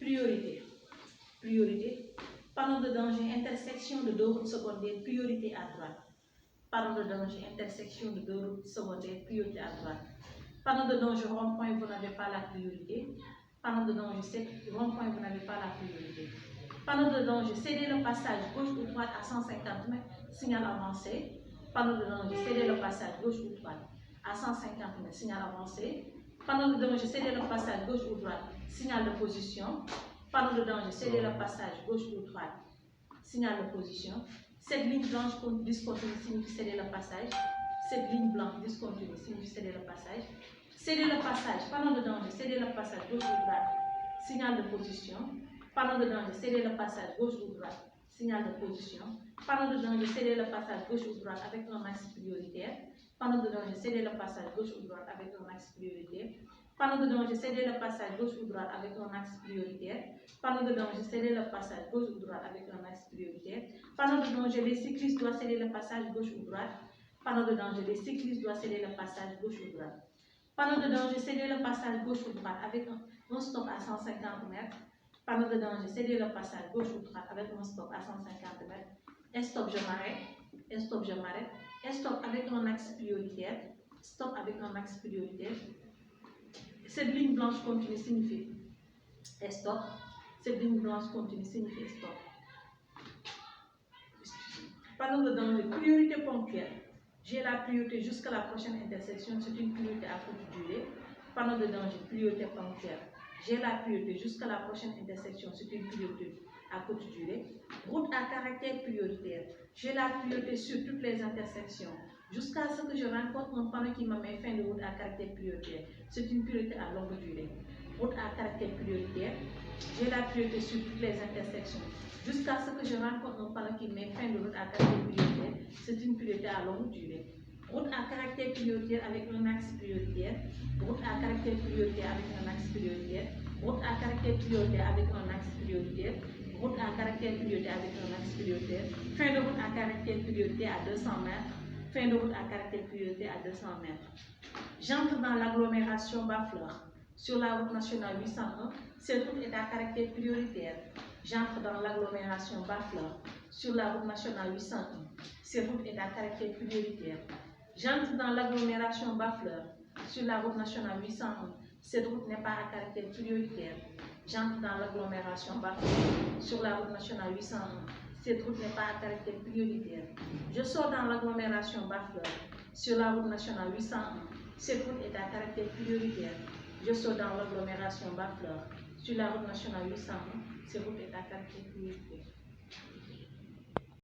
priorité. Priorité. Panneau de danger, intersection de deux routes secondaires, priorité à droite. Panneau de danger, intersection de deux routes secondaires, priorité à droite. Panneau de danger, rond-point, vous n'avez pas la priorité. Panneau de danger, 7, rond-point, vous n'avez pas la priorité. Panneau de danger, cédez le passage gauche ou droite à 150 mètres, signal avancé. Panneau de danger, cédez le passage gauche ou droite à 150 mètres, signal avancé. Panneau de danger, cédez le passage gauche ou droite, signal de position. Panneau de danger, cédez le passage gauche ou droite, signal de position. Cette ligne blanche discontinue signifie céder le passage. Cette ligne blanche discontinue signifie céder le passage. Céder le passage, panneau de danger, céder le passage gauche ou droite, signal de position. Panneau de danger, céder le passage gauche ou droite, signal de position. Panneau de danger, céder le passage gauche ou droite avec un axe prioritaire. Panneau de danger, céder le passage gauche ou droite avec un axe prioritaire. Panneau de danger, céder le passage gauche ou droite avec un axe prioritaire. Panneau de danger, céder le passage gauche ou droite avec un axe prioritaire. Panneau de danger, les cyclistes doivent céder le passage gauche ou droite. Panneau de danger, les cyclistes doivent céder le passage gauche ou droite. Panneau de danger, céder le passage gauche ou droite avec un stop à 150 mètres. Panneau de danger, céder le passage gauche ou droite avec un stop à 150 mètres. Et stop, je m'arrête. Et stop, je m'arrête. Et stop avec un axe prioritaire. Stop avec un axe prioritaire. Cette ligne blanche continue signifie stop. Cette ligne blanche continue signifie stop. Panneau de danger, priorité ponctuelle. J'ai la priorité jusqu'à la prochaine intersection, c'est une priorité à courte durée. Panneau de danger, priorité ponctuelle. J'ai la priorité jusqu'à la prochaine intersection, c'est une priorité à courte durée. Route à caractère prioritaire. J'ai la priorité sur toutes les intersections jusqu'à ce que je rencontre un panneau qui me met fin de route à caractère prioritaire. C'est une priorité à longue durée. Route à caractère prioritaire. J'ai la priorité sur toutes les intersections jusqu'à ce que je rencontre un panneau qui met fin de route à caractère prioritaire. C'est une priorité à longue durée. Route à caractère prioritaire avec un axe prioritaire. Route à caractère prioritaire avec un axe prioritaire. Route à caractère prioritaire avec un axe prioritaire. Route à caractère prioritaire avec un axe prioritaire. Fin de route à caractère prioritaire à 200 mètres. Fin de route à caractère prioritaire à 200 mètres. J'entre dans l'agglomération Bas-Fleur. Sur la route nationale 801, cette route est à caractère prioritaire. J'entre dans l'agglomération Bas-Fleur. Sur la route nationale 801, cette route est à caractère prioritaire. J'entre dans l'agglomération Bas-Fleur. Sur la route nationale 801, cette route n'est pas à caractère prioritaire. J'entre dans l'agglomération Bas-Fleur. Sur la route nationale 801, cette route n'est pas à caractère prioritaire. Je sors dans l'agglomération Bas-Fleur. Sur la route nationale 801, cette route est à caractère prioritaire. Je sors dans l'agglomération Bas-Fleur. Sur la route nationale 801, cette route est à caractère prioritaire.